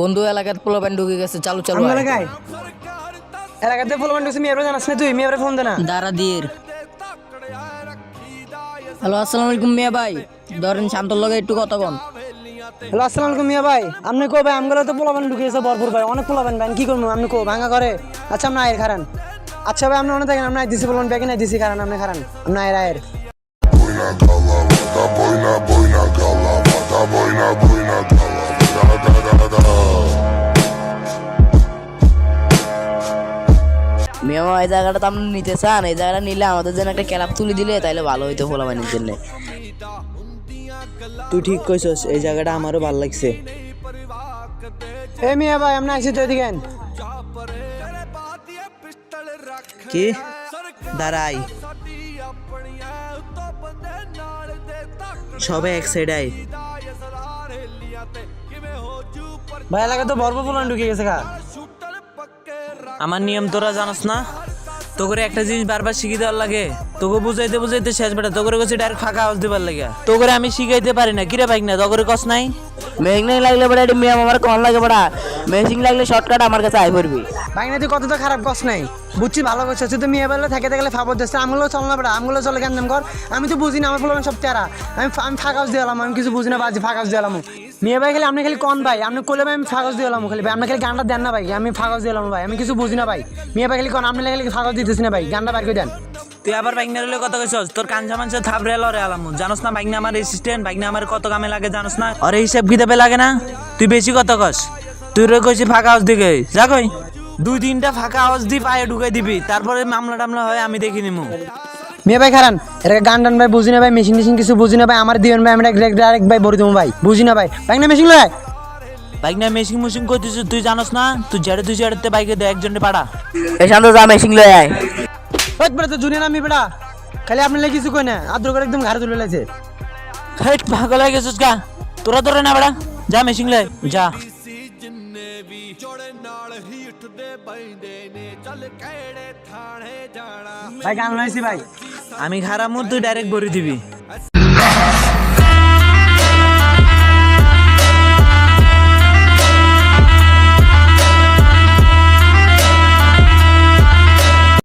বন্ধু এলাকার পোলাপান ঢুকে গেছে, চালু চালু আয়। এলাকাতে পোলাপান ঢুকছে, মেয়েরা জানাস না তুই? মেয়েরা ফোন দে না। দাঁড়া দিয়ের। হ্যালো, আসসালামু আলাইকুম মিয়া ভাই, ধরেন শান্তর লগে একটু কথা কন। হ্যালো, আসসালামু আলাইকুম মিয়া ভাই। আপনি কো ভাই? আমগুলো তো পোলাপান ঢুকে গেছে ভরপুর ভাই, অনেক পোলাপান ভাই। কি করবো? আপনি কো ভাঙা করে? আচ্ছা আপনি আয়ের খারান। আচ্ছা ভাই আপনি অনেক দেখেন, আপনি দিছি পোলাপান ব্যাগে নাই দিছি খারান, আপনি খারান, আপনি আয়ের আয়ের। মিয়া ভাই, এই জায়গাটা তো আপনি নিতে চান? এই জায়গাটা নিলে আমাদের জন্য একটা ক্যালাপ তুলে দিলে তাইলে ভালো হইতো পোলাপানের জন্য। তুই ঠিক কইছস, এই জায়গাটা আমারও ভালো লাগছে। এ মিয়া ভাই, আপনি আইছি তো এদিকে। কি দাঁড়াই, সবে এক সাইড আই। ভাই এলাকা তো ভরপুর পোলাপান ঢুকে গেছে গা। আমার নিয়ম তোরা জানোস না? তোকে একটা জিনিস বারবার শিখিয়ে দেওয়ার লাগে, তোকে বুঝাইতে বুঝাইতে শেষ বেটা। তোকে কাছে ডাইরেক্ট ফাঁকা আওয়াজ দিবার লাগে, তোকে আমি শিখাইতে পারি না। কিরে বাইক না তোকে কস নাই? মেশিং লাগলে বড়া এটা মিয়া আমার কম লাগে বড়া। মেশিং লাগলে শর্টকাট আমার কাছে আই পড়বি। ভাই না তুই কত তো খারাপ কস নাই, বুঝছি ভালো করছিস তুই। মেয়ে বেলা থাকে থাকলে ফাপড় দিচ্ছে, আমগুলো চল না বেটা, আমগুলো চলে কেন কর। আমি তো বুঝি না, আমার পোলাপান সব তেরা। আমি ফাঁকা দিয়ে এলাম, আমি কিছু বুঝি না বাজি ফাঁকা দিয়ে এলাম। মেয়ে ভাই খালি আপনি খালি কন ভাই, আপনি করলে ভাই আমি ফাঁকা দিয়ে এলাম খালি ভাই। আপনি খালি গানটা দেন না ভাই, আমি ফাঁকা দিয়ে এলাম ভাই, আমি কিছু বুঝি না ভাই। মেয়ে ভাই খালি কন, আপনি খালি ফাঁকা দিতেছি না ভাই, গানটা বার করে দেন। তুই আবার বাইক না রইলে কত কইছস? তোর কাঞ্জা মানছে থাপড়ে লরে আলাম, জানোস না বাইক না আমার অ্যাসিস্ট্যান্ট, বাইক না আমার কত কামে লাগে জানোস না? আরে হিসাব কিতাবে লাগে না? তুই বেশি কত কস? তুই রে কইছি ফাঁকা আওয়াজ দিকে যা, কই 2-3টা ফাঁকা আওয়াজ দি পায়ে ঢুকাই দিবি, তারপরে মামলা টামলা হয় আমি দেখি নিমু। মেয়ে ভাই খারান, এর গান টান ভাই বুঝি না ভাই, মেশিন টেশিন কিছু বুঝি না ভাই। আমার দিবেন ভাই, আমি ডাইরেক্ট ভাই ভরে দেবো ভাই, বুঝি না ভাই। ভাই না মেশিন লয়, বাইক না মেশিং মুশিং করতেছ তুই জানোস না? তুই জেড়ে বাইকে দে একজনে পাড়া। এই শান্ত যা, মেশিং লয়ে আয়। ওই বেটা তো জুনিয়র আমি বেটা, খালি আপনি কিছু কই না, আদ্র করে একদম ঘাড়ে তুলে লাগছে। হেট পাগল হয়ে গেছিস গা? তোরা ধরে না বেড়া, যা মেশিং লে যা। ভাই গান লাইছি ভাই। আমি খারাপ তুই ডাইরেক্ট ভরে দিবি।